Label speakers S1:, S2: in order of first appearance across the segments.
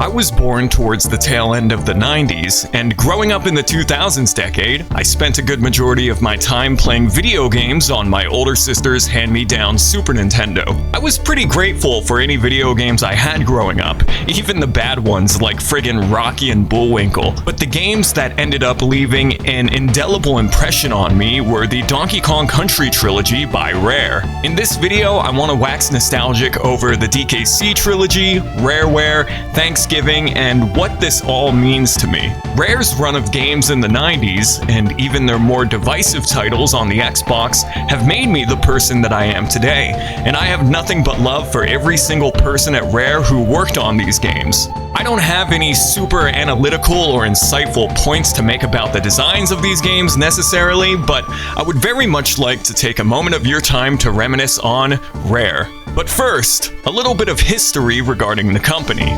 S1: I was born towards the tail end of the 90s, and growing up in the 2000s decade, I spent a good majority of my time playing video games on my older sister's hand-me-down Super Nintendo. I was pretty grateful for any video games I had growing up, even the bad ones like friggin' Rocky and Bullwinkle. But the games that ended up leaving an indelible impression on me were the Donkey Kong Country trilogy by Rare. In this video, I want to wax nostalgic over the DKC trilogy, Rareware, Thanksgiving, and what this all means to me. Rare's run of games in the 90s, and even their more divisive titles on the Xbox, have made me the person that I am today, and I have nothing but love for every single person at Rare who worked on these games. I don't have any super analytical or insightful points to make about the designs of these games necessarily, but I would very much like to take a moment of your time to reminisce on Rare. But first, a little bit of history regarding the company.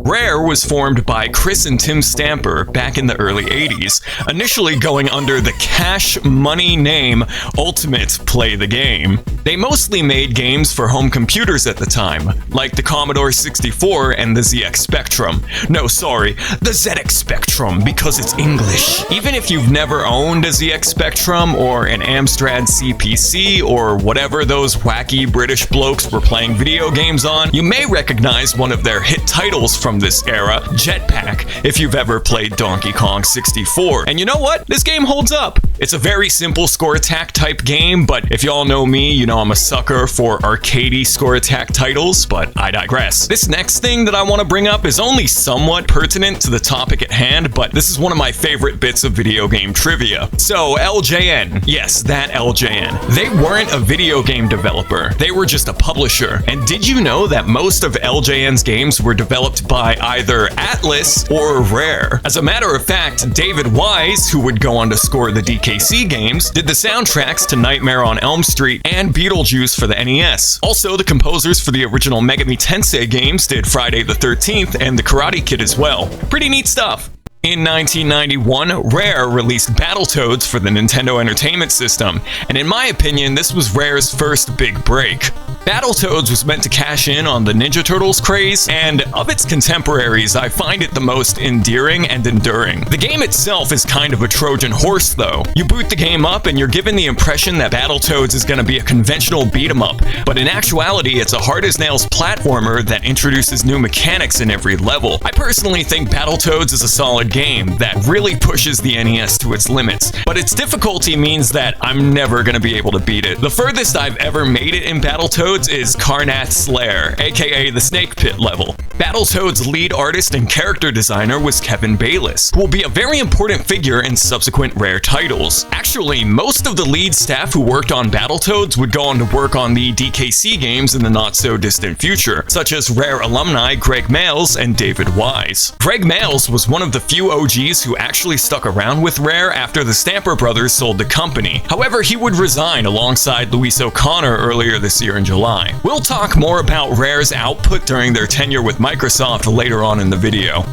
S1: Rare was formed by Chris and Tim Stamper back in the early 80s, initially going under the cash money name Ultimate Play the Game. They mostly made games for home computers at the time, like the Commodore 64 and the ZX Spectrum. No, sorry, the ZX Spectrum, because it's English. Even if you've never owned a ZX Spectrum or an Amstrad CPC or whatever those wacky British blokes were playing video games on, you may recognize one of their hit titles from this era, Jetpack, if you've ever played Donkey Kong 64. And you know what? This game holds up. It's a very simple score attack type game, but if y'all know me, you know I'm a sucker for arcadey score attack titles, but I digress. This next thing that I want to bring up is only somewhat pertinent to the topic at hand, but this is one of my favorite bits of video game trivia. So, LJN. Yes, that LJN. They weren't a video game developer. They were just a publisher. And did you know that most of LJN's games were developed by either Atlas or Rare? As a matter of fact, David Wise, who would go on to score the DKC games, did the soundtracks to Nightmare on Elm Street and Beetlejuice for the NES. Also, the composers for the original Megami Tensei games did Friday the 13th and the Karate Kid as well. Pretty neat stuff. In 1991, Rare released Battletoads for the Nintendo Entertainment System, and in my opinion, this was Rare's first big break. Battletoads was meant to cash in on the Ninja Turtles craze, and of its contemporaries, I find it the most endearing and enduring. The game itself is kind of a Trojan horse, though. You boot the game up and you're given the impression that Battletoads is going to be a conventional beat-em-up, but in actuality, it's a hard-as-nails platformer that introduces new mechanics in every level. I personally think Battletoads is a solid game that really pushes the NES to its limits, but its difficulty means that I'm never going to be able to beat it. The furthest I've ever made it in Battletoads is Karnath's Lair, aka the Snake Pit level. Battletoads' lead artist and character designer was Kevin Bayliss, who will be a very important figure in subsequent Rare titles. Actually, most of the lead staff who worked on Battletoads would go on to work on the DKC games in the not-so-distant future, such as Rare alumni Greg Mayles and David Wise. Greg Mayles was one of the few OGs who actually stuck around with Rare after the Stamper brothers sold the company. However, he would resign alongside Luis O'Connor earlier this year in July. We'll talk more about Rare's output during their tenure with Microsoft later on in the video.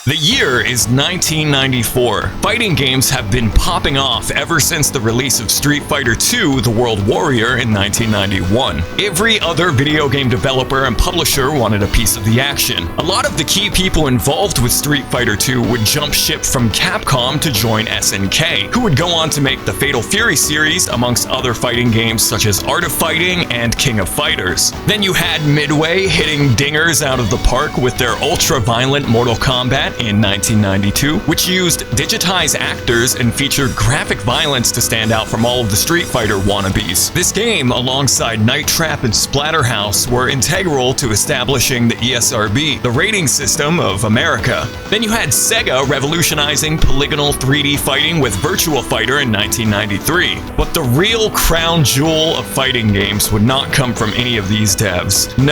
S1: The year is 1994. Fighting games have been popping off ever since the release of Street Fighter II: The World Warrior in 1991. Every other video game developer and publisher wanted a piece of the action. A lot of the key people involved with Street Fighter II would jump ship from Capcom to join SNK, who would go on to make the Fatal Fury series, amongst other fighting games such as Art of Fighting and King of Fighters. Then you had Midway hitting dingers out of the park with their ultra-violent Mortal Kombat in 1992, which used digitized actors and featured graphic violence to stand out from all of the Street Fighter wannabes. This game, alongside Night Trap and Splatterhouse, were integral to establishing the ESRB, the rating system of America. Then you had Sega revolutionizing polygonal 3D fighting with Virtua Fighter in 1993. But the real crown jewel of fighting games would not come from any of these devs. No.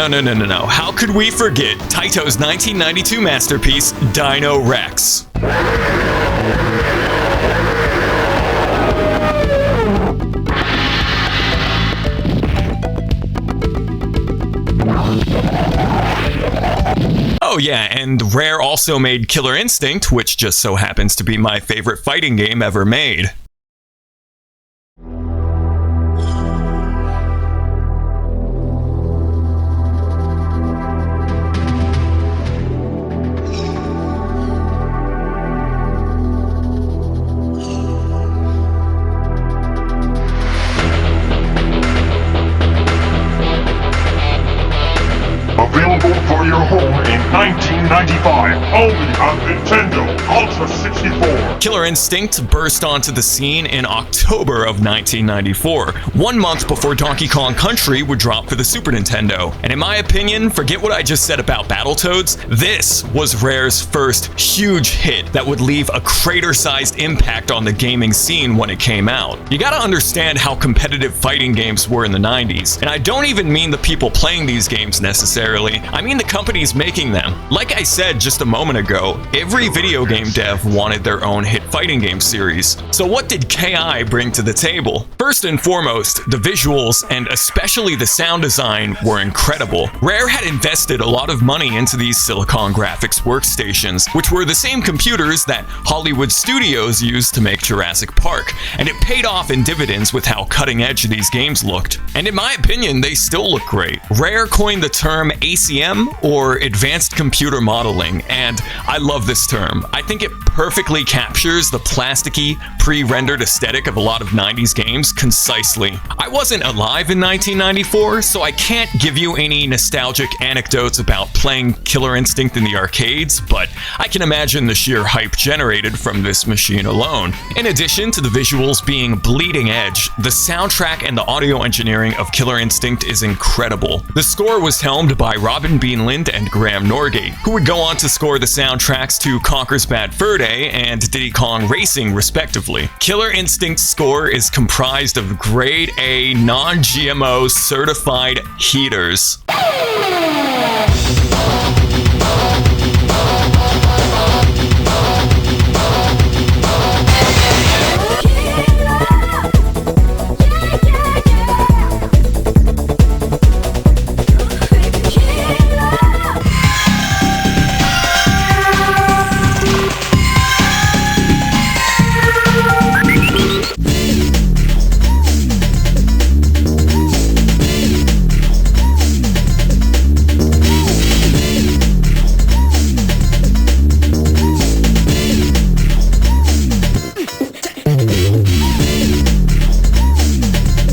S1: How could we forget Taito's 1992 masterpiece, Dino Rex? Oh yeah, and Rare also made Killer Instinct, which just so happens to be my favorite fighting game ever made.
S2: Available for your home in 1995, only on Nintendo Ultra 64.
S1: Killer Instinct burst onto the scene in October of 1994, 1 month before Donkey Kong Country would drop for the Super Nintendo. And in my opinion, forget what I just said about Battletoads, this was Rare's first huge hit that would leave a crater-sized impact on the gaming scene when it came out. You gotta understand how competitive fighting games were in the 90s, and I don't even mean the people playing these games necessarily, I mean the companies making them. Like I said just a moment ago, every video game dev wanted their own hit fighting game series. So what did KI bring to the table? First and foremost, the visuals and especially the sound design were incredible. Rare had invested a lot of money into these Silicon Graphics workstations, which were the same computers that Hollywood studios used to make Jurassic Park, and it paid off in dividends with how cutting edge these games looked. And in my opinion, they still look great. Rare coined the term ACM, or Advanced Computer Modeling, and I love this term. I think it perfectly captures the plasticky, pre-rendered aesthetic of a lot of 90s games concisely. I wasn't alive in 1994, so I can't give you any nostalgic anecdotes about playing Killer Instinct in the arcades, but I can imagine the sheer hype generated from this machine alone. In addition to the visuals being bleeding edge, the soundtrack and the audio engineering of Killer Instinct is incredible. The score was helmed by Robin Beanland and Graham Norgate, who would go on to score the soundtracks to Conker's Bad Fur Day and Diddy Kong Racing, respectively. Killer Instinct's score is comprised of grade A, non-GMO certified heaters.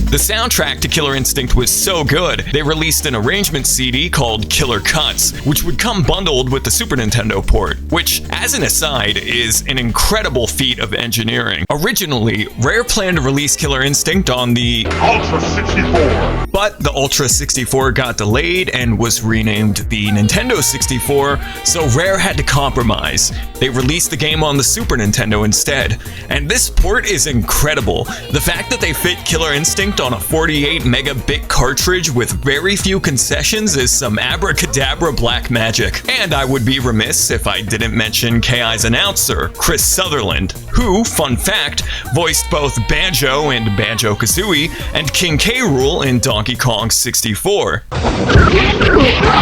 S1: The soundtrack to Killer Instinct was so good, they released an arrangement CD called Killer Cuts, which would come bundled with the Super Nintendo port, which, as an aside, is an incredible feat of engineering. Originally, Rare planned to release Killer Instinct on the
S2: Ultra 64,
S1: but the Ultra 64 got delayed and was renamed the Nintendo 64, so Rare had to compromise. They released the game on the Super Nintendo instead, and this port is incredible. The fact that they fit Killer Instinct on a 48 megabit cartridge with very few concessions is some abracadabra black magic. And I would be remiss if I didn't mention KI's announcer, Chris Sutherland, who, fun fact, voiced both Banjo and Banjo-Kazooie and King K. Rool in Donkey Kong 64.
S2: Supreme victory!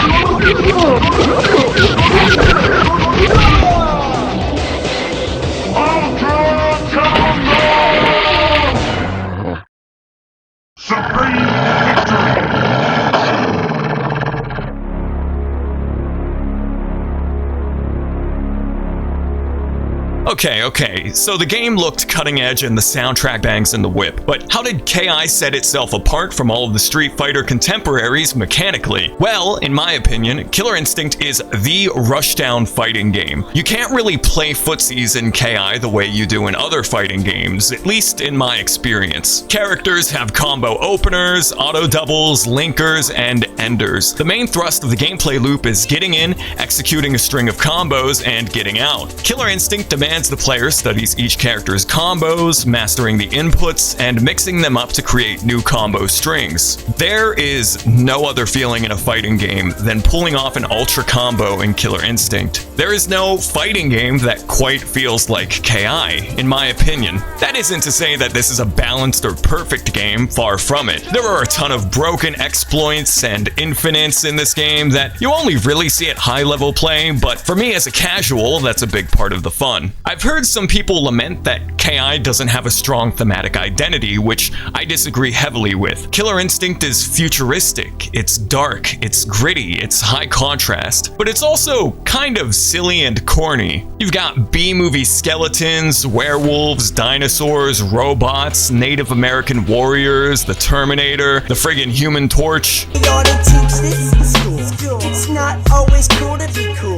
S1: Okay, so the game looked cutting edge and the soundtrack bangs in the whip, but how did KI set itself apart from all of the Street Fighter contemporaries mechanically? Well, in my opinion, Killer Instinct is the rushdown fighting game. You can't really play footsies in KI the way you do in other fighting games, at least in my experience. Characters have combo openers, auto doubles, linkers, and enders. The main thrust of the gameplay loop is getting in, executing a string of combos, and getting out. Killer Instinct demands beforehand, the player studies each character's combos, mastering the inputs, and mixing them up to create new combo strings. There is no other feeling in a fighting game than pulling off an ultra combo in Killer Instinct. There is no fighting game that quite feels like KI, in my opinion. That isn't to say that this is a balanced or perfect game, far from it. There are a ton of broken exploits and infinites in this game that you only really see at high-level play, but for me as a casual, that's a big part of the fun. I've heard some people lament that KI doesn't have a strong thematic identity, which I disagree heavily with. Killer Instinct is futuristic, it's dark, it's gritty, it's high contrast, but it's also kind of silly and corny. You've got B-movie skeletons, werewolves, dinosaurs, robots, Native American warriors, the Terminator, the friggin' Human Torch.
S3: It's not always cool to be cool.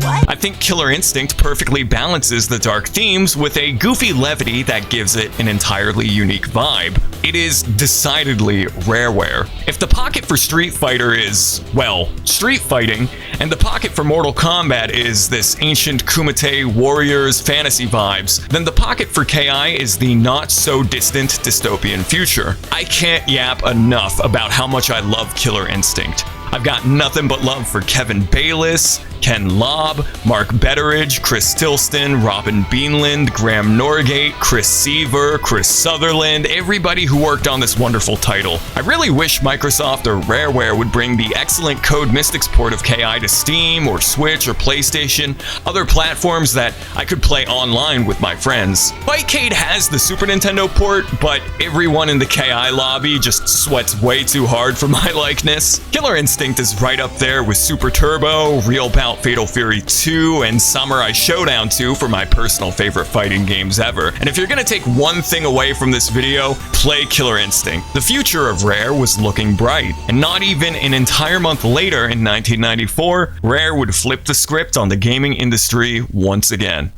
S3: What?
S1: I think Killer Instinct perfectly balances the dark themes with a goofy levity that gives it an entirely unique vibe. It is decidedly Rareware. If the pocket for Street Fighter is, well, street fighting, and the pocket for Mortal Kombat is this ancient Kumite warriors fantasy vibes, then the pocket for KI is the not-so-distant dystopian future. I can't yap enough about how much I love Killer Instinct. I've got nothing but love for Kevin Bayliss, Ken Lobb, Mark Betteridge, Chris Tilston, Robin Beanland, Graham Norgate, Chris Seaver, Chris Sutherland, everybody who worked on this wonderful title. I really wish Microsoft or Rareware would bring the excellent Code Mystics port of KI to Steam or Switch or PlayStation, other platforms that I could play online with my friends. Fightcade has the Super Nintendo port, but everyone in the KI lobby just sweats way too hard for my likeness. Killer Instinct is right up there with Super Turbo, Real Bout Fatal Fury 2, and Samurai Showdown 2 for my personal favorite fighting games ever. And if you're gonna take one thing away from this video, play Killer Instinct. The future of Rare was looking bright, and not even an entire month later in 1994, Rare would flip the script on the gaming industry once again.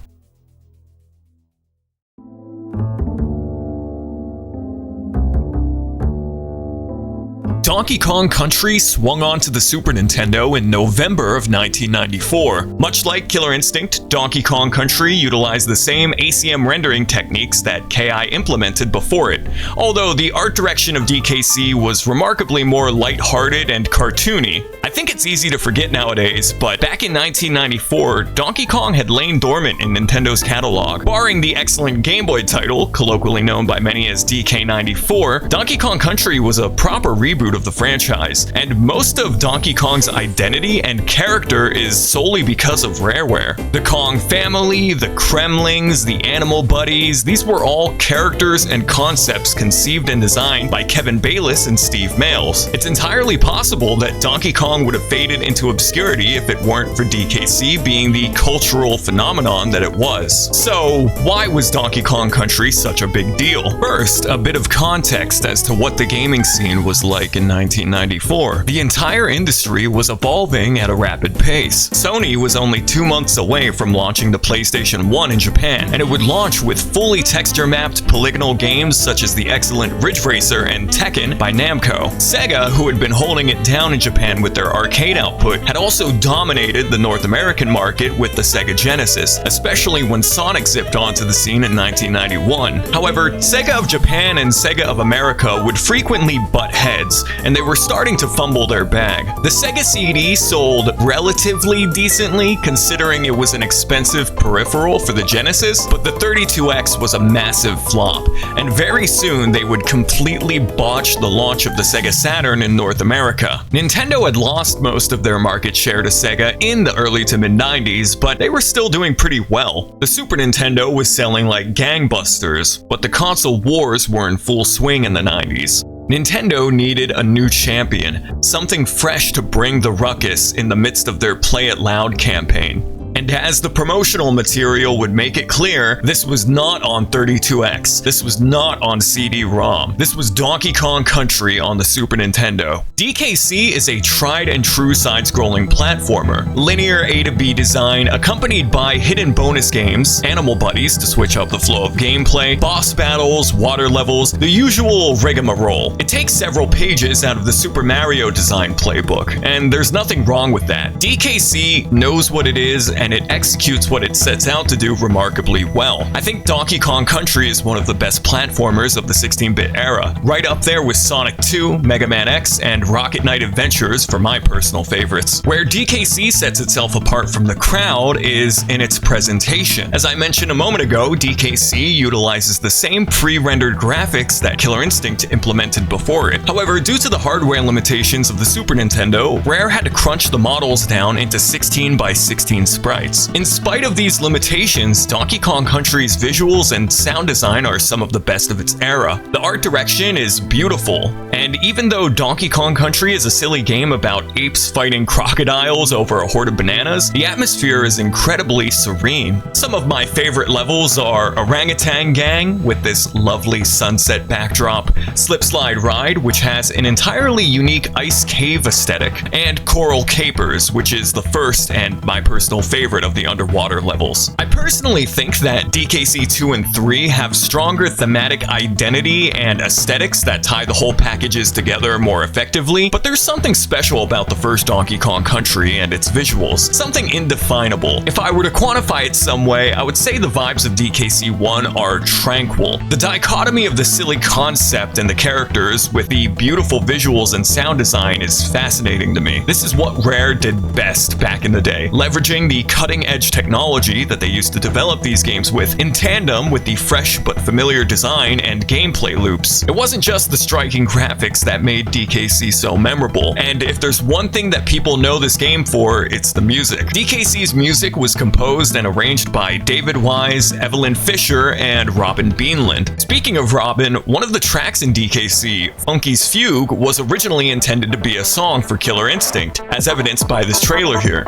S1: Donkey Kong Country swung onto the Super Nintendo in November of 1994. Much like Killer Instinct, Donkey Kong Country utilized the same ACM rendering techniques that KI implemented before it, although the art direction of DKC was remarkably more lighthearted and cartoony. I think it's easy to forget nowadays, but back in 1994, Donkey Kong had lain dormant in Nintendo's catalog. Barring the excellent Game Boy title, colloquially known by many as DK94, Donkey Kong Country was a proper reboot of the franchise, and most of Donkey Kong's identity and character is solely because of Rareware. The Kong family, the Kremlings, the Animal Buddies, these were all characters and concepts conceived and designed by Kevin Bayliss and Steve Mails. It's entirely possible that Donkey Kong would have faded into obscurity if it weren't for DKC being the cultural phenomenon that it was. So, why was Donkey Kong Country such a big deal? First, a bit of context as to what the gaming scene was like in 1994. The entire industry was evolving at a rapid pace. Sony was only 2 months away from launching the PlayStation 1 in Japan, and it would launch with fully texture-mapped polygonal games such as the excellent Ridge Racer and Tekken by Namco. Sega, who had been holding it down in Japan with their arcade output, had also dominated the North American market with the Sega Genesis, especially when Sonic zipped onto the scene in 1991. However, Sega of Japan and Sega of America would frequently butt heads, and they were starting to fumble their bag. The Sega CD sold relatively decently, considering it was an expensive peripheral for the Genesis, but the 32X was a massive flop, and very soon they would completely botch the launch of the Sega Saturn in North America. Nintendo had lost most of their market share to Sega in the early to mid-90s, but they were still doing pretty well. The Super Nintendo was selling like gangbusters, but the console wars were in full swing in the 90s. Nintendo needed a new champion, something fresh to bring the ruckus in the midst of their Play It Loud campaign. And as the promotional material would make it clear, this was not on 32X, this was not on CD-ROM, this was Donkey Kong Country on the Super Nintendo. DKC is a tried and true side-scrolling platformer, linear A to B design accompanied by hidden bonus games, Animal Buddies to switch up the flow of gameplay, boss battles, water levels, the usual rigmarole. It takes several pages out of the Super Mario design playbook, and there's nothing wrong with that. DKC knows what it is and it executes what it sets out to do remarkably well. I think Donkey Kong Country is one of the best platformers of the 16-bit era, right up there with Sonic 2, Mega Man X, and Rocket Knight Adventures for my personal favorites. Where DKC sets itself apart from the crowd is in its presentation. As I mentioned a moment ago, DKC utilizes the same pre-rendered graphics that Killer Instinct implemented before it. However, due to the hardware limitations of the Super Nintendo, Rare had to crunch the models down into 16 by 16 sprites. In spite of these limitations, Donkey Kong Country's visuals and sound design are some of the best of its era. The art direction is beautiful, and even though Donkey Kong Country is a silly game about apes fighting crocodiles over a horde of bananas, the atmosphere is incredibly serene. Some of my favorite levels are Orangutan Gang with this lovely sunset backdrop, Slip Slide Ride, which has an entirely unique ice cave aesthetic, and Coral Capers, which is the first and my personal favorite of the underwater levels. I personally think that DKC 2 and 3 have stronger thematic identity and aesthetics that tie the whole packages together more effectively, but there's something special about the first Donkey Kong Country and its visuals, something indefinable. If I were to quantify it some way, I would say the vibes of DKC 1 are tranquil. The dichotomy of the silly concept and the characters with the beautiful visuals and sound design is fascinating to me. This is what Rare did best back in the day, leveraging the cutting-edge technology that they used to develop these games with in tandem with the fresh but familiar design and gameplay loops. It wasn't just the striking graphics that made DKC so memorable, and if there's one thing that people know this game for, it's the music. DKC's music was composed and arranged by David Wise, Evelyn Fisher, and Robin Beanland. Speaking of Robin, one of the tracks in DKC, Funky's Fugue, was originally intended to be a song for Killer Instinct, as evidenced by this trailer here.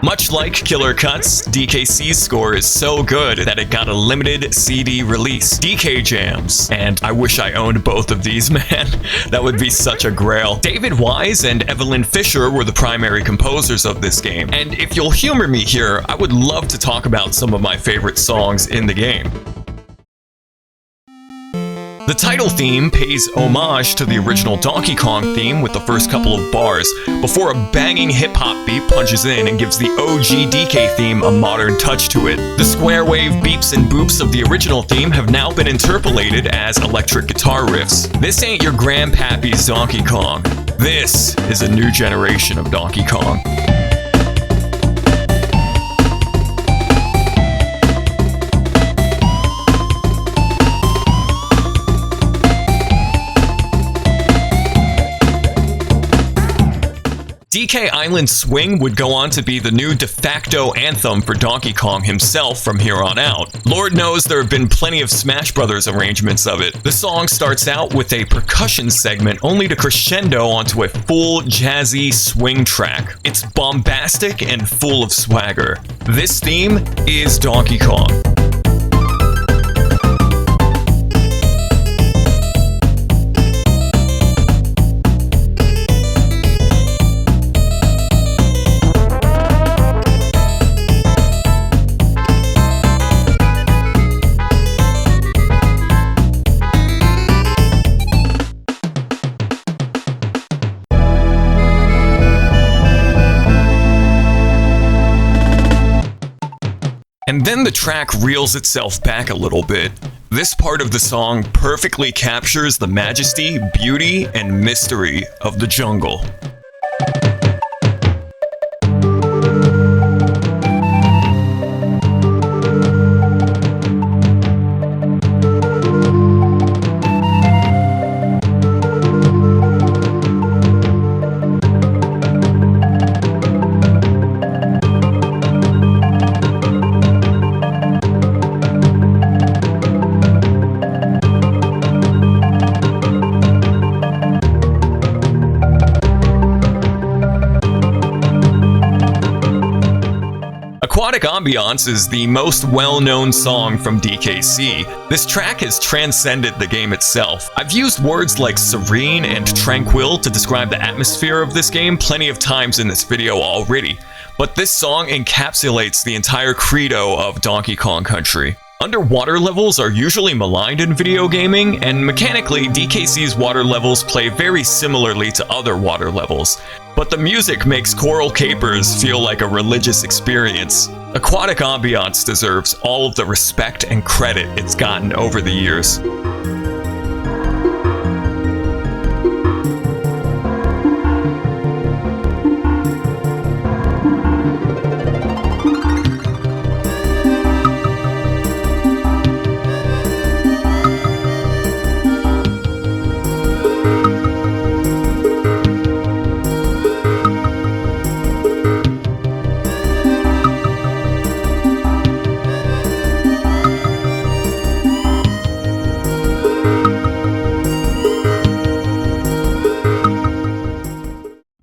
S1: Much like Killer Cuts, DKC's score is so good that it got a limited CD release, DK Jams. And I wish I owned both of these, man. That would be such a grail. David Wise and Evelyn Fisher were the primary composers of this game. And if you'll humor me here, I would love to talk about some of my favorite songs in the game. The title theme pays homage to the original Donkey Kong theme with the first couple of bars, before a banging hip-hop beat punches in and gives the OG DK theme a modern touch to it. The square wave beeps and boops of the original theme have now been interpolated as electric guitar riffs. This ain't your grandpappy's Donkey Kong. This is a new generation of Donkey Kong. DK Island Swing would go on to be the new de facto anthem for Donkey Kong himself from here on out. Lord knows there have been plenty of Smash Brothers arrangements of it. The song starts out with a percussion segment only to crescendo onto a full jazzy swing track. It's bombastic and full of swagger. This theme is Donkey Kong. And then the track reels itself back a little bit. This part of the song perfectly captures the majesty, beauty, and mystery of the jungle. Aquatic Ambiance is the most well-known song from DKC. This track has transcended the game itself. I've used words like serene and tranquil to describe the atmosphere of this game plenty of times in this video already, but this song encapsulates the entire credo of Donkey Kong Country. Underwater levels are usually maligned in video gaming, and mechanically, DKC's water levels play very similarly to other water levels. But the music makes Coral Capers feel like a religious experience. Aquatic Ambiance deserves all of the respect and credit it's gotten over the years.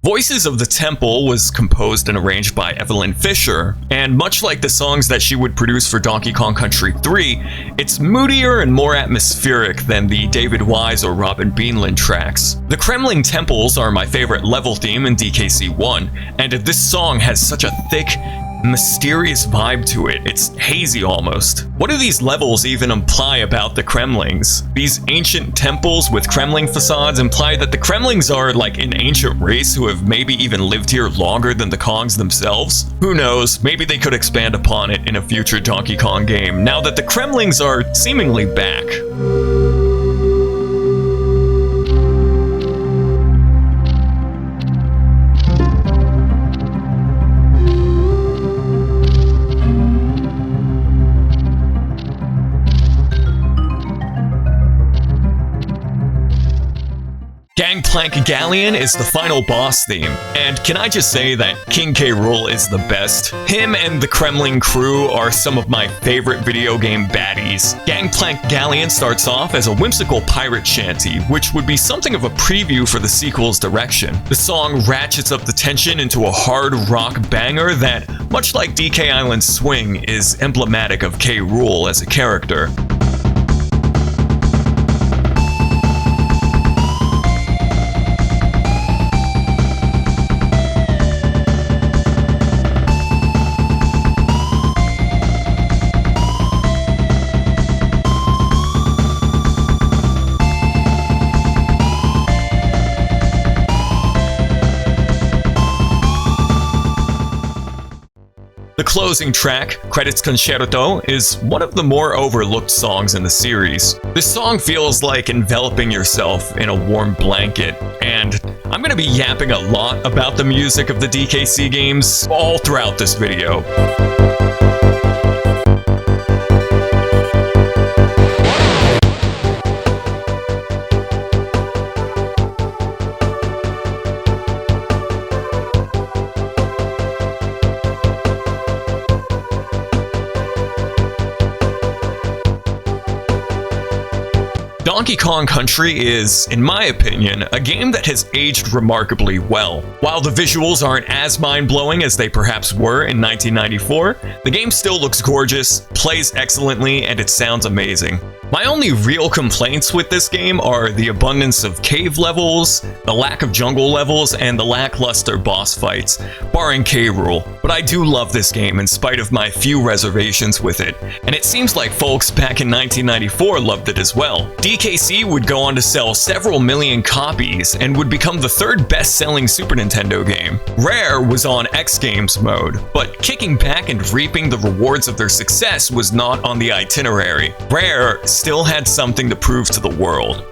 S1: Voices of the Temple was composed and arranged by Evelyn Fisher, and much like the songs that she would produce for Donkey Kong Country 3, it's moodier and more atmospheric than the David Wise or Robin Beanland tracks. The Kremling Temples are my favorite level theme in DKC 1, and this song has such a thick, mysterious vibe to it. It's hazy almost. What do these levels even imply about the Kremlings? These ancient temples with Kremling facades imply that the Kremlings are like an ancient race who have maybe even lived here longer than the Kongs themselves? Who knows, maybe they could expand upon it in a future Donkey Kong game, now that the Kremlings are seemingly back. Gangplank Galleon is the final boss theme, and can I just say that King K. Rool is the best? Him and the Kremling crew are some of my favorite video game baddies. Gangplank Galleon starts off as a whimsical pirate shanty, which would be something of a preview for the sequel's direction. The song ratchets up the tension into a hard rock banger that, much like DK Island Swing, is emblematic of K. Rool as a character. The closing track, Credits Concerto, is one of the more overlooked songs in the series. This song feels like enveloping yourself in a warm blanket, and I'm going to be yapping a lot about the music of the DKC games all throughout this video. Donkey Kong Country is, in my opinion, a game that has aged remarkably well. While the visuals aren't as mind-blowing as they perhaps were in 1994, the game still looks gorgeous, plays excellently, and it sounds amazing. My only real complaints with this game are the abundance of cave levels, the lack of jungle levels, and the lackluster boss fights, barring K. Rool. But I do love this game in spite of my few reservations with it, and it seems like folks back in 1994 loved it as well. DKC would go on to sell several million copies and would become the third best-selling Super Nintendo game. Rare was on X Games mode, but kicking back and reaping the rewards of their success was not on the itinerary. Rare still had something to prove to the world.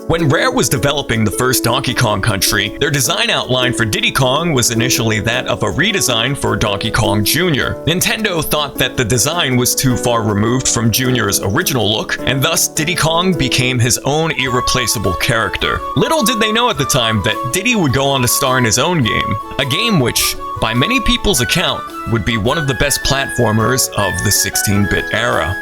S1: When Rare was developing the first Donkey Kong Country, their design outline for Diddy Kong was initially that of a redesign for Donkey Kong Jr. Nintendo thought that the design was too far removed from Jr.'s original look, and thus Diddy Kong became his own irreplaceable character. Little did they know at the time that Diddy would go on to star in his own game, a game which, by many people's account, would be one of the best platformers of the 16-bit era.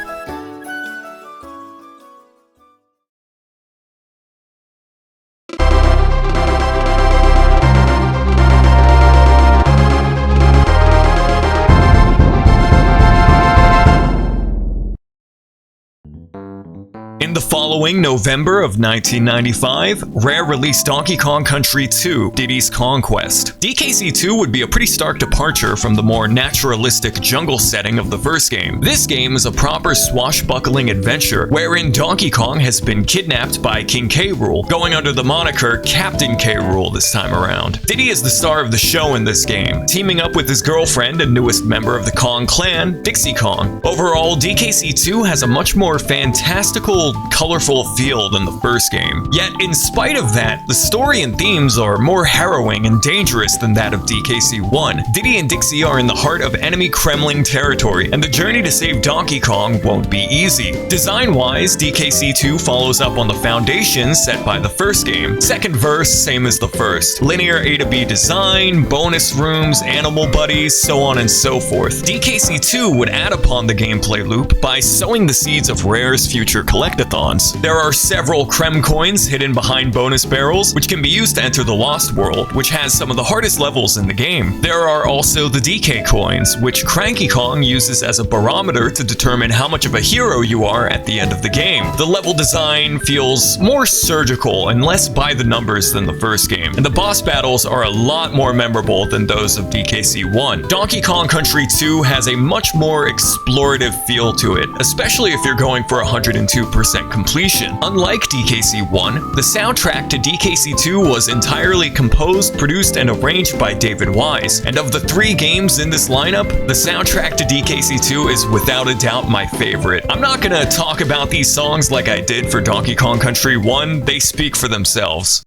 S1: In the following November of 1995, Rare released Donkey Kong Country 2: Diddy's Conquest. DKC 2 would be a pretty stark departure from the more naturalistic jungle setting of the first game. This game is a proper swashbuckling adventure wherein Donkey Kong has been kidnapped by King K. Rool, going under the moniker Captain K. Rool this time around. Diddy is the star of the show in this game, teaming up with his girlfriend and newest member of the Kong clan, Dixie Kong. Overall, DKC 2 has a much more fantastical, colorful feel than the first game. Yet, in spite of that, the story and themes are more harrowing and dangerous than that of DKC 1. Diddy and Dixie are in the heart of enemy Kremling territory, and the journey to save Donkey Kong won't be easy. Design-wise, DKC 2 follows up on the foundation set by the first game. Second verse, same as the first. Linear A to B design, bonus rooms, animal buddies, so on and so forth. DKC 2 would add upon the gameplay loop by sowing the seeds of Rare's future collectathons. There are several Krem coins hidden behind bonus barrels, which can be used to enter the Lost World, which has some of the hardest levels in the game. There are also the DK coins, which Cranky Kong uses as a barometer to determine how much of a hero you are at the end of the game. The level design feels more surgical and less by the numbers than the first game, and the boss battles are a lot more memorable than those of DKC 1. Donkey Kong Country 2 has a much more explorative feel to it, especially if you're going for 102% completion. Unlike DKC 1, the soundtrack to DKC 2 was entirely composed, produced, and arranged by David Wise, and of the 3 games in this lineup, the soundtrack to DKC 2 is without a doubt my favorite. I'm not gonna talk about these songs like I did for Donkey Kong Country 1, they speak for themselves.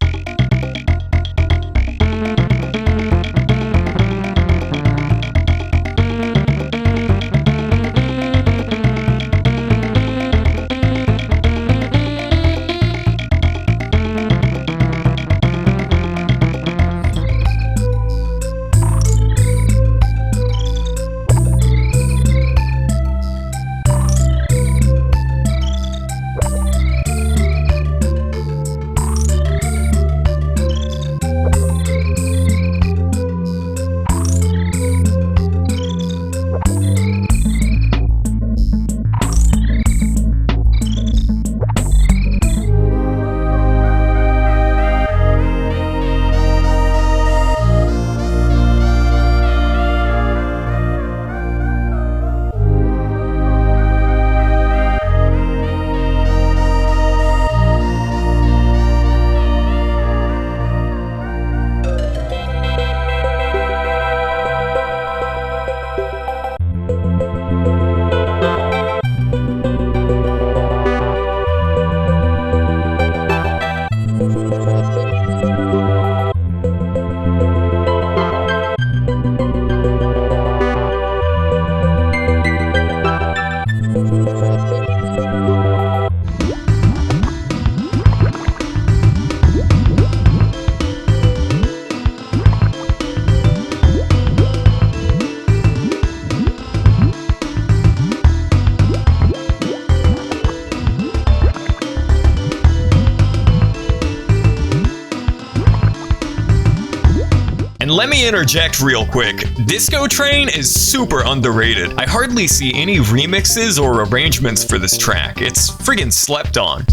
S1: And let me interject real quick. Disco Train is super underrated. I hardly see any remixes or arrangements for this track. It's friggin' slept on.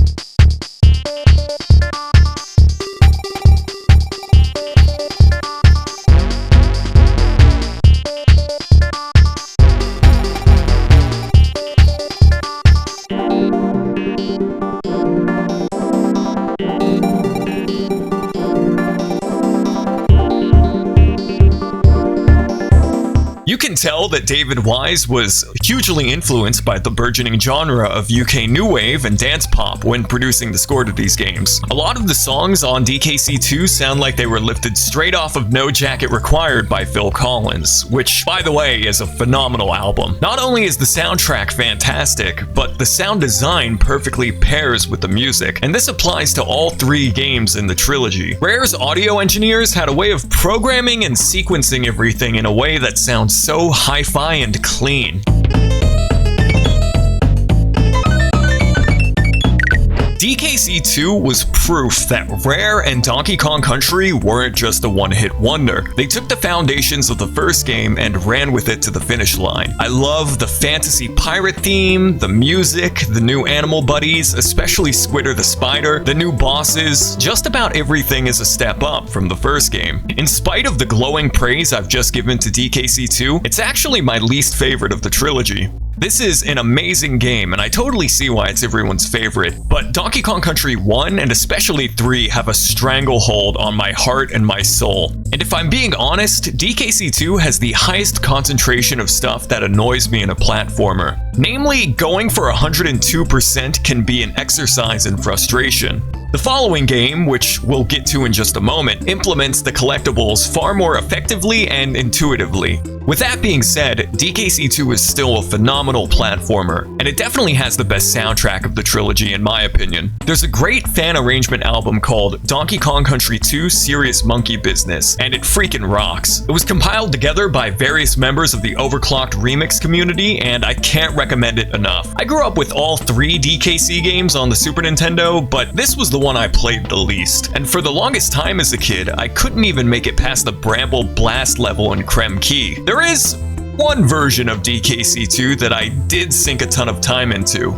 S1: You can tell that David Wise was hugely influenced by the burgeoning genre of UK new wave and dance pop when producing the score to these games. A lot of the songs on DKC2 sound like they were lifted straight off of No Jacket Required by Phil Collins, which, by the way, is a phenomenal album. Not only is the soundtrack fantastic, but the sound design perfectly pairs with the music, and this applies to all 3 games in the trilogy. Rare's audio engineers had a way of programming and sequencing everything in a way that sounds so hi-fi and clean. DKC2 was proof that Rare and Donkey Kong Country weren't just a one-hit wonder. They took the foundations of the first game and ran with it to the finish line. I love the fantasy pirate theme, the music, the new animal buddies, especially Squitter the Spider, the new bosses. Just about everything is a step up from the first game. In spite of the glowing praise I've just given to DKC2, it's actually my least favorite of the trilogy. This is an amazing game, and I totally see why it's everyone's favorite, but Donkey Kong Country 1 and especially 3 have a stranglehold on my heart and my soul. And if I'm being honest, DKC2 has the highest concentration of stuff that annoys me in a platformer. Namely, going for 102% can be an exercise in frustration. The following game, which we'll get to in just a moment, implements the collectibles far more effectively and intuitively. With that being said, DKC2 is still a phenomenal platformer, and it definitely has the best soundtrack of the trilogy in my opinion. There's a great fan arrangement album called Donkey Kong Country 2 Serious Monkey Business, and it freaking rocks. It was compiled together by various members of the Overclocked remix community, and I can't recommend it enough. I grew up with all 3 DKC games on the Super Nintendo, but this was the one I played the least. And for the longest time as a kid, I couldn't even make it past the Bramble Blast level in Krem Key. There is one version of DKC2 that I did sink a ton of time into.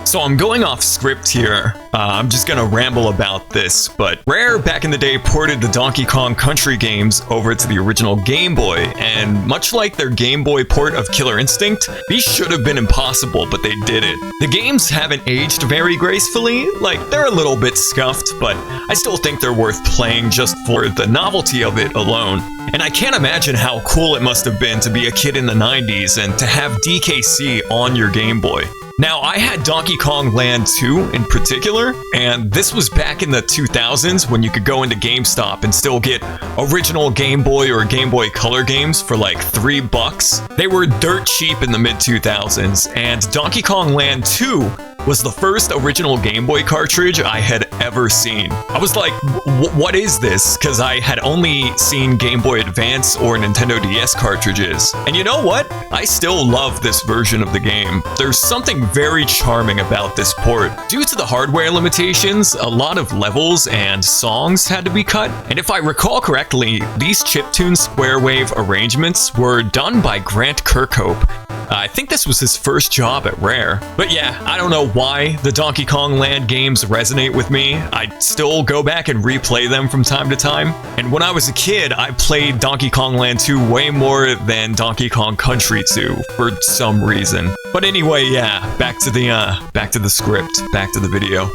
S1: So I'm going off script here. I'm just gonna ramble about this, but Rare back in the day ported the Donkey Kong Country games over to the original Game Boy, and much like their Game Boy port of Killer Instinct, these should have been impossible, but they did it. The games haven't aged very gracefully, like they're a little bit scuffed, but I still think they're worth playing just for the novelty of it alone. And I can't imagine how cool it must have been to be a kid in the 90s and to have DKC on your Game Boy. Now, I had Donkey Kong Land 2 in particular, and this was back in the 2000s when you could go into GameStop and still get original Game Boy or Game Boy Color games for like $3. They were dirt cheap in the mid-2000s, and Donkey Kong Land 2 was the first original Game Boy cartridge I had ever seen. I was like, what is this? Because I had only seen Game Boy Advance or Nintendo DS cartridges. And you know what? I still love this version of the game. There's something very charming about this port. Due to the hardware limitations, a lot of levels and songs had to be cut. And if I recall correctly, these chiptune square wave arrangements were done by Grant Kirkhope. I think this was his first job at Rare. But yeah, I don't know why the Donkey Kong Land games resonate with me. I still go back and replay them from time to time. And when I was a kid, I played Donkey Kong Land 2 way more than Donkey Kong Country 2 for some reason. But anyway, yeah, back to the script, back to the video.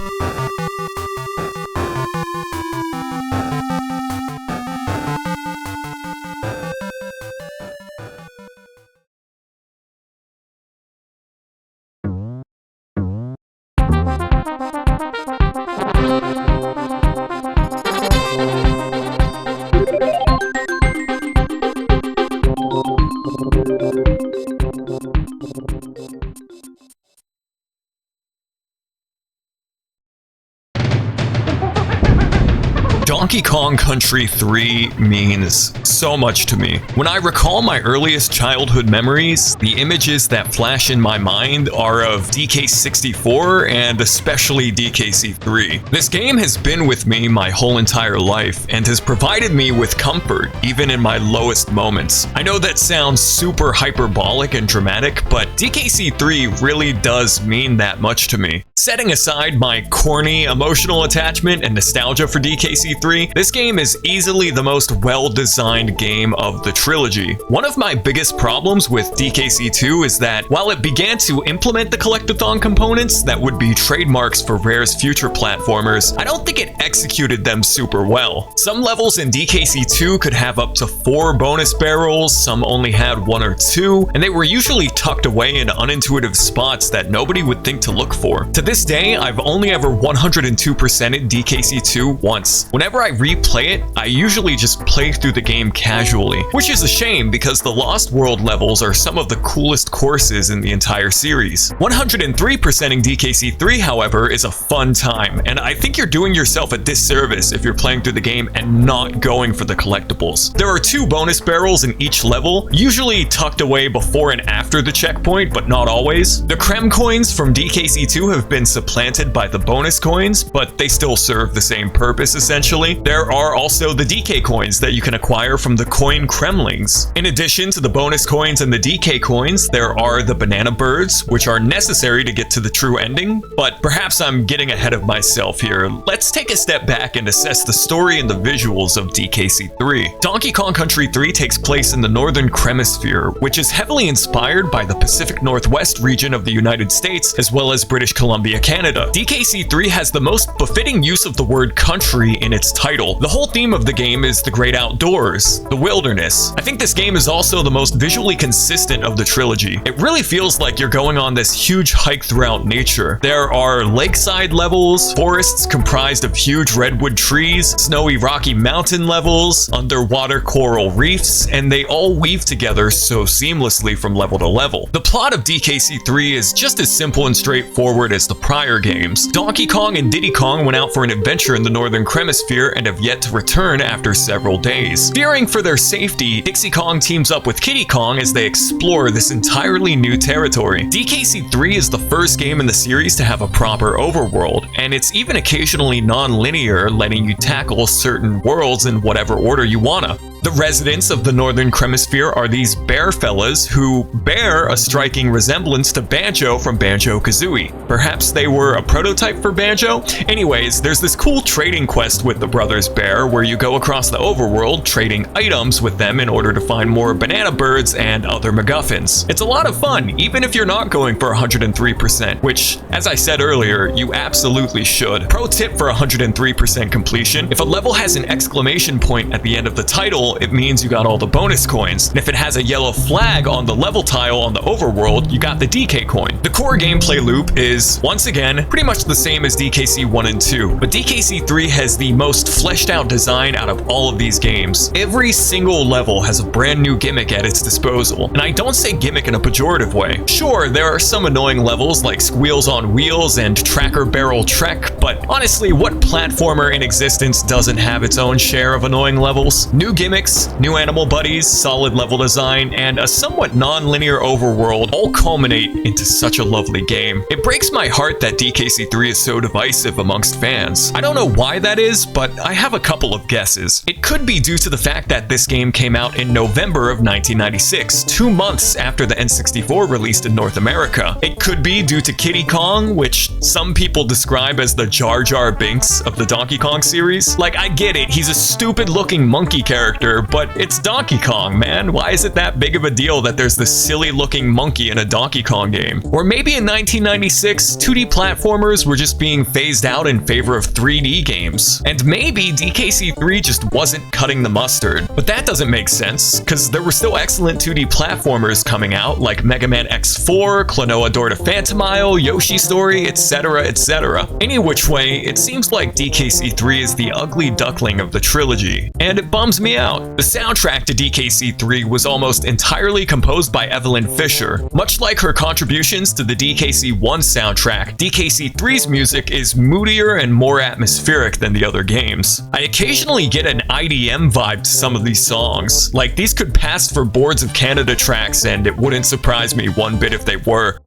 S1: Donkey Kong Country 3 means so much to me. When I recall my earliest childhood memories, the images that flash in my mind are of DK64 and especially DKC3. This game has been with me my whole entire life and has provided me with comfort even in my lowest moments. I know that sounds super hyperbolic and dramatic, but DKC3 really does mean that much to me. Setting aside my corny emotional attachment and nostalgia for DKC3, this game is easily the most well-designed game of the trilogy. One of my biggest problems with DKC2 is that while it began to implement the collectathon components that would be trademarks for Rare's future platformers, I don't think it executed them super well. Some levels in DKC2 could have up to 4 bonus barrels, some only had 1 or 2, and they were usually tucked away in unintuitive spots that nobody would think to look for. To this day, I've only ever 102%ed DKC2 once. Whenever I replay it, I usually just play through the game casually, which is a shame because the Lost World levels are some of the coolest courses in the entire series. 103%ing DKC3, however, is a fun time, and I think you're doing yourself a disservice if you're playing through the game and not going for the collectibles. There are 2 bonus barrels in each level, usually tucked away before and after the checkpoint, but not always. The Creme coins from DKC2 have been supplanted by the bonus coins, but they still serve the same purpose essentially. There are also the DK coins that you can acquire from the coin Kremlings. In addition to the bonus coins and the DK coins, there are the banana birds, which are necessary to get to the true ending, but perhaps I'm getting ahead of myself here. Let's take a step back and assess the story and the visuals of DKC3. Donkey Kong Country 3 takes place in the Northern Cremisphere, which is heavily inspired by the Pacific Northwest region of the United States, as well as British Columbia, Canada. DKC3 has the most befitting use of the word country in its title. The whole theme of the game is the great outdoors, the wilderness. I think this game is also the most visually consistent of the trilogy. It really feels like you're going on this huge hike throughout nature. There are lakeside levels, forests comprised of huge redwood trees, snowy rocky mountain levels, underwater coral reefs, and they all weave together so seamlessly from level to level. The plot of DKC3 is just as simple and straightforward as the prior games. Donkey Kong and Diddy Kong went out for an adventure in the Northern Cremisphere and have yet to return after several days. Fearing for their safety, Dixie Kong teams up with Kiddy Kong as they explore this entirely new territory. DKC3 is the first game in the series to have a proper overworld, and it's even occasionally non-linear, letting you tackle certain worlds in whatever order you wanna. The residents of the Northern Cremisphere are these bear fellas who bear a striking resemblance to Banjo from Banjo-Kazooie. Perhaps they were a prototype for Banjo? Anyways, there's this cool trading quest with the brothers Bear where you go across the overworld trading items with them in order to find more banana birds and other MacGuffins. It's a lot of fun, even if you're not going for 103%, which, as I said earlier, you absolutely should. Pro tip for 103% completion: if a level has an exclamation point at the end of the title, it means you got all the bonus coins. And if it has a yellow flag on the level tile on the overworld, you got the DK coin. The core gameplay loop is, once again, pretty much the same as DKC 1 and 2, but DKC 3 has the most fleshed out design out of all of these games. Every single level has a brand new gimmick at its disposal, and I don't say gimmick in a pejorative way. Sure, there are some annoying levels like Squeals on Wheels and Tracker Barrel Trek, but honestly, what platformer in existence doesn't have its own share of annoying levels? New gimmicks, new animal buddies, solid level design, and a somewhat non-linear overworld all culminate into such a lovely game. It breaks my heart that DKC3 is so divisive amongst fans. I don't know why that is, but I have a couple of guesses. It could be due to the fact that this game came out in November of 1996, 2 months after the N64 released in North America. It could be due to Kiddy Kong, which some people describe as the Jar Jar Binks of the Donkey Kong series. Like, I get it, he's a stupid looking monkey character, but it's Donkey Kong, man. Why is it that big of a deal that there's this silly looking monkey in a Donkey Kong game? Or maybe in 1996, 2D platformers were just being phased out in favor of 3D games. And maybe DKC3 just wasn't cutting the mustard. But that doesn't make sense, because there were still excellent 2D platformers coming out, like Mega Man X4, Klonoa Door to Phantomile, Yoshi Story, etc, etc. Any which way, it seems like DKC3 is the ugly duckling of the trilogy, and it bums me out. The soundtrack to DKC3 was almost entirely composed by Evelyn Fisher. Much like her contributions to the DKC1 soundtrack, DKC3's music is moodier and more atmospheric than the other games. I occasionally get an IDM vibe to some of these songs. Like, these could pass for Boards of Canada tracks, and it wouldn't surprise me one bit if they were.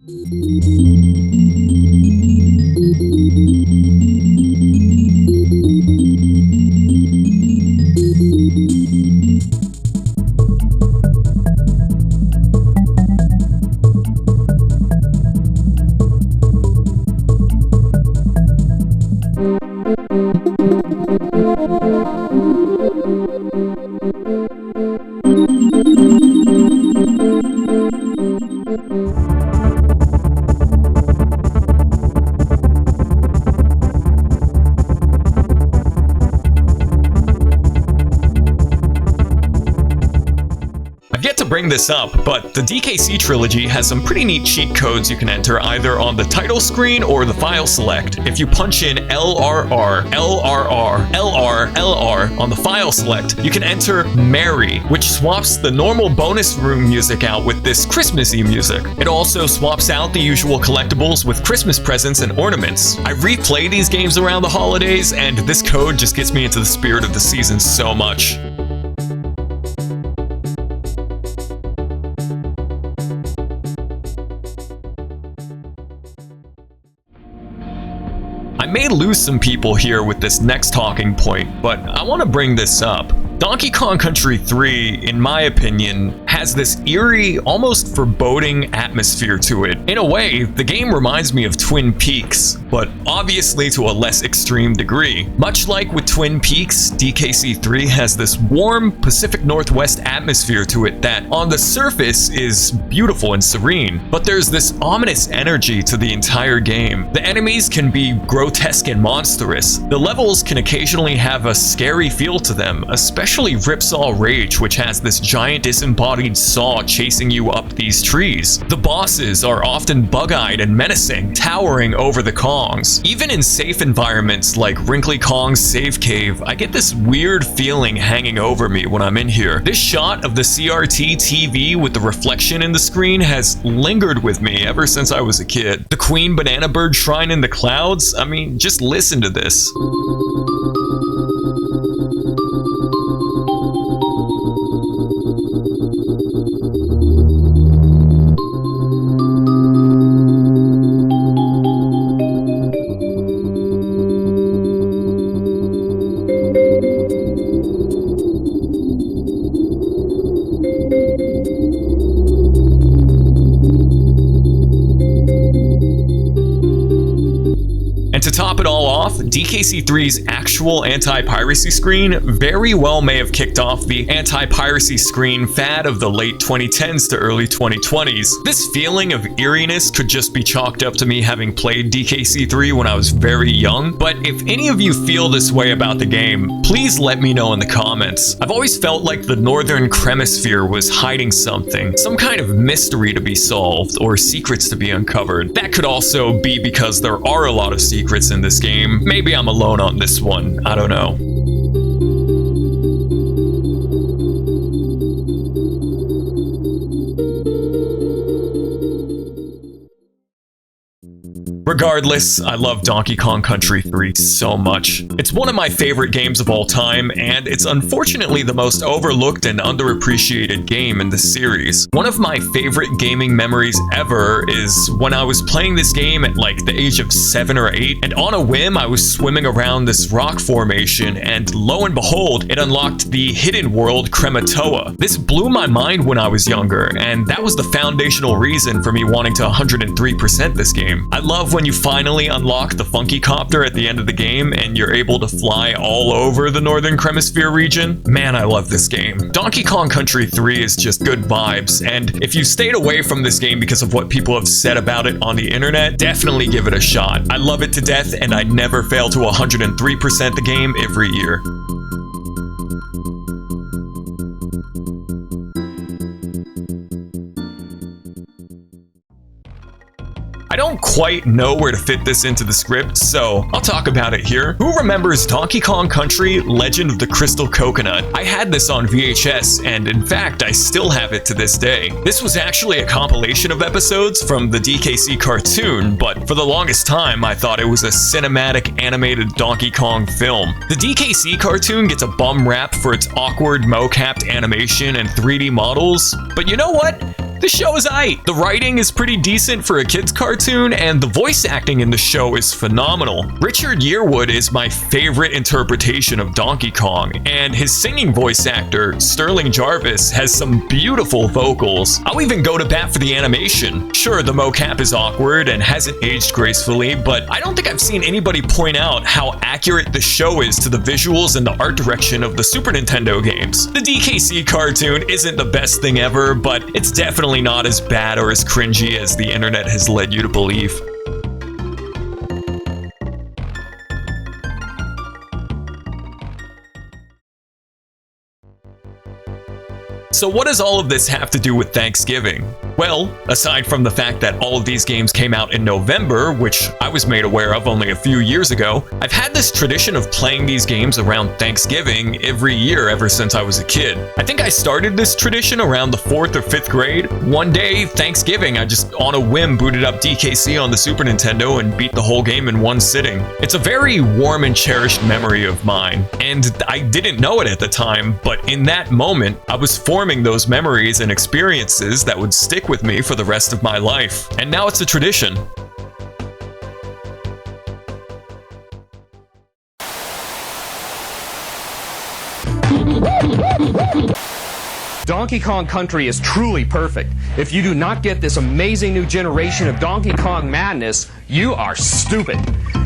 S1: Bring this up, but the DKC trilogy has some pretty neat cheat codes you can enter either on the title screen or the file select. If you punch in LRR, LRR, LR, LR on the file select, you can enter Merry, which swaps the normal bonus room music out with this Christmassy music. It also swaps out the usual collectibles with Christmas presents and ornaments. I replay these games around the holidays, and this code just gets me into the spirit of the season so much. I may lose some people here with this next talking point, but I want to bring this up. Donkey Kong Country 3, in my opinion, has this eerie, almost foreboding atmosphere to it. In a way, the game reminds me of Twin Peaks, but obviously to a less extreme degree. Much like with Twin Peaks, DKC 3 has this warm Pacific Northwest atmosphere to it that, on the surface, is beautiful and serene, but there's this ominous energy to the entire game. The enemies can be grotesque and monstrous. The levels can occasionally have a scary feel to them, especially Ripsaw Rage, which has this giant disembodied saw chasing you up these trees. The bosses are often bug-eyed and menacing, towering over the Kongs. Even in safe environments like Wrinkly Kong's Save Cave, I get this weird feeling hanging over me when I'm in here. This shot of the CRT TV with the reflection in the screen has lingered with me ever since I was a kid. The Queen Banana Bird Shrine in the clouds? I mean, just listen to this. And to top it all off, DKC3's actual anti-piracy screen very well may have kicked off the anti-piracy screen fad of the late 2010s to early 2020s. This feeling of eeriness could just be chalked up to me having played DKC3 when I was very young, but if any of you feel this way about the game, please let me know in the comments. I've always felt like the Northern Cremisphere was hiding something, some kind of mystery to be solved or secrets to be uncovered. That could also be because there are a lot of secrets in this game. Maybe I'm alone on this one, I don't know. Regardless, I love Donkey Kong Country 3 so much. It's one of my favorite games of all time, and it's unfortunately the most overlooked and underappreciated game in the series. One of my favorite gaming memories ever is when I was playing this game at like the age of 7 or 8, and on a whim I was swimming around this rock formation, and lo and behold, it unlocked the hidden world Krematoa. This blew my mind when I was younger, and that was the foundational reason for me wanting to 103% this game. I love when you finally unlock the Funky Copter at the end of the game and you're able to fly all over the Northern Cremisphere region. Man, I love this game. Donkey Kong Country 3 is just good vibes, and if you stayed away from this game because of what people have said about it on the internet, definitely give it a shot. I love it to death, and I never fail to 103% the game every year. I don't quite know where to fit this into the script, so I'll talk about it here. Who remembers Donkey Kong Country Legend of the Crystal Coconut? I had this on VHS, and in fact, I still have it to this day. This was actually a compilation of episodes from the DKC cartoon, but for the longest time, I thought it was a cinematic animated Donkey Kong film. The DKC cartoon gets a bum rap for its awkward, mo-capped animation and 3D models, but you know what? The show is aight. The writing is pretty decent for a kid's cartoon, and the voice acting in the show is phenomenal. Richard Yearwood is my favorite interpretation of Donkey Kong, and his singing voice actor, Sterling Jarvis, has some beautiful vocals. I'll even go to bat for the animation. Sure, the mocap is awkward and hasn't aged gracefully, but I don't think I've seen anybody point out how accurate the show is to the visuals and the art direction of the Super Nintendo games. The DKC cartoon isn't the best thing ever, but it's definitely not as bad or as cringy as the internet has led you to believe. So what does all of this have to do with Thanksgiving? Well, aside from the fact that all of these games came out in November, which I was made aware of only a few years ago, I've had this tradition of playing these games around Thanksgiving every year ever since I was a kid. I think I started this tradition around the 4th or 5th grade. One day, Thanksgiving, I just on a whim booted up DKC on the Super Nintendo and beat the whole game in one sitting. It's a very warm and cherished memory of mine, and I didn't know it at the time, but in that moment, I was forming those memories and experiences that would stick with me for the rest of my life. And now it's a tradition.
S4: Donkey Kong Country is truly perfect. If you do not get this amazing new generation of Donkey Kong madness, you are stupid.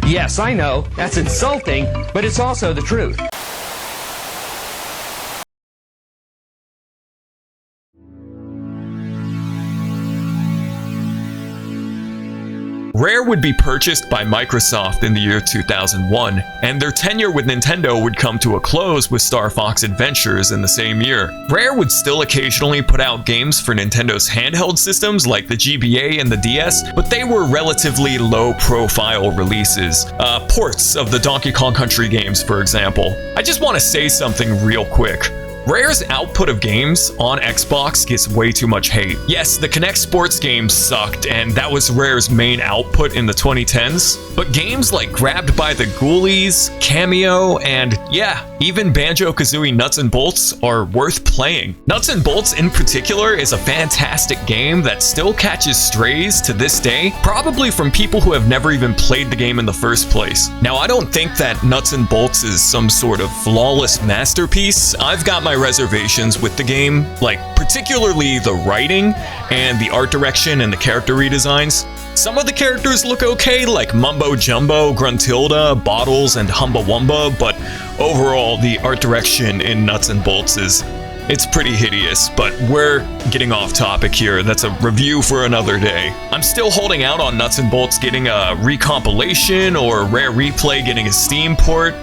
S4: Yes, I know, that's insulting, but it's also the truth.
S1: Rare would be purchased by Microsoft in the year 2001, and their tenure with Nintendo would come to a close with Star Fox Adventures in the same year. Rare would still occasionally put out games for Nintendo's handheld systems like the GBA and the DS, but they were relatively low-profile releases. Ports of the Donkey Kong Country games, for example. I just want to say something real quick. Rare's output of games on Xbox gets way too much hate. Yes, the Kinect Sports games sucked, and that was Rare's main output in the 2010s, but games like Grabbed by the Ghoulies, Cameo, and yeah, even Banjo-Kazooie Nuts and Bolts are worth playing. Nuts and Bolts in particular is a fantastic game that still catches strays to this day, probably from people who have never even played the game in the first place. Now, I don't think that Nuts and Bolts is some sort of flawless masterpiece. I've got my reservations with the game, like particularly the writing and the art direction and the character redesigns. Some of the characters look okay, like Mumbo Jumbo, Gruntilda, Bottles, and Humba Wumba, but overall the art direction in Nuts and Bolts it's pretty hideous, but we're getting off topic here. That's a review for another day. I'm still holding out on Nuts and Bolts getting a recompilation or Rare Replay getting a Steam port.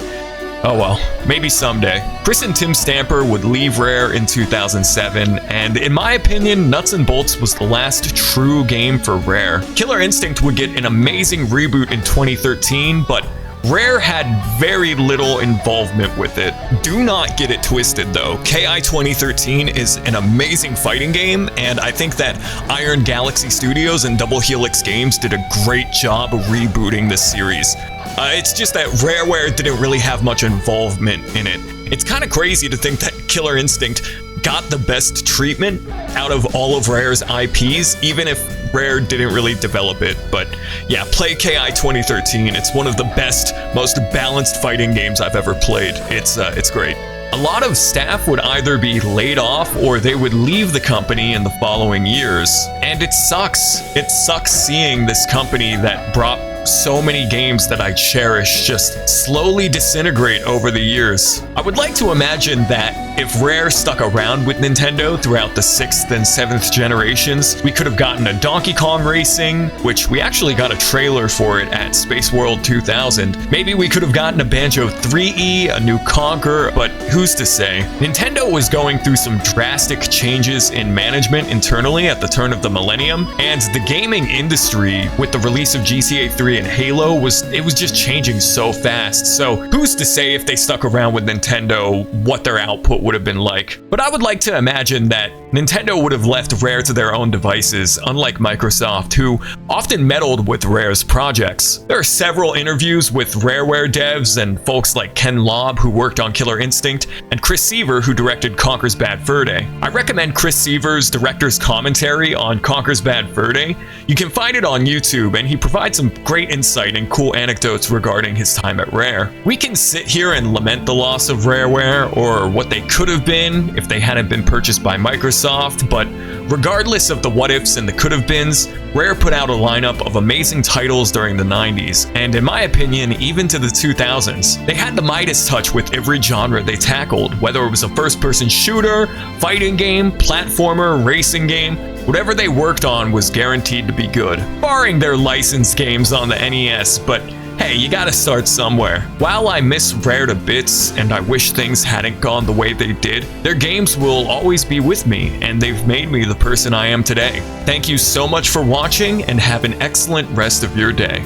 S1: Oh well, maybe someday. Chris and Tim Stamper would leave Rare in 2007, and in my opinion, Nuts and Bolts was the last true game for Rare. Killer Instinct would get an amazing reboot in 2013, but Rare had very little involvement with it. Do not get it twisted though. KI 2013 is an amazing fighting game, and I think that Iron Galaxy Studios and Double Helix Games did a great job of rebooting this series. It's just that Rareware didn't really have much involvement in it. It's kind of crazy to think that Killer Instinct got the best treatment out of all of Rare's IPs, even if Rare didn't really develop it. But yeah, play KI 2013. It's one of the best, most balanced fighting games I've ever played. It's great. A lot of staff would either be laid off or they would leave the company in the following years. And it sucks. It sucks seeing this company that brought so many games that I cherish just slowly disintegrate over the years. I would like to imagine that if Rare stuck around with Nintendo throughout the 6th and 7th generations, we could have gotten a Donkey Kong Racing, which we actually got a trailer for it at Space World 2000. Maybe we could have gotten a Banjo 3E, a new Conker, but who's to say? Nintendo was going through some drastic changes in management internally at the turn of the millennium, and the gaming industry, with the release of GTA 3 and Halo, was just changing so fast. So who's to say if they stuck around with Nintendo what their output would have been like? But I would like to imagine that Nintendo would have left Rare to their own devices, unlike Microsoft, who often meddled with Rare's projects. There are several interviews with Rareware devs and folks like Ken Lobb, who worked on Killer Instinct, and Chris Seaver, who directed Conker's Bad Fur Day. I recommend Chris Seaver's director's commentary on Conker's Bad Fur Day. You can find it on YouTube, and he provides some great insight and cool anecdotes regarding his time at Rare. We can sit here and lament the loss of Rareware, or what they could have been if they hadn't been purchased by Microsoft, but regardless of the what-ifs and the could-have-beens, Rare put out a lineup of amazing titles during the 90s, and in my opinion, even to the 2000s. They had the Midas touch with every genre they tackled, whether it was a first-person shooter, fighting game, platformer, racing game. Whatever they worked on was guaranteed to be good, barring their licensed games on the NES, but hey, you gotta start somewhere. While I miss Rare to bits, and I wish things hadn't gone the way they did, their games will always be with me, and they've made me the person I am today. Thank you so much for watching, and have an excellent rest of your day.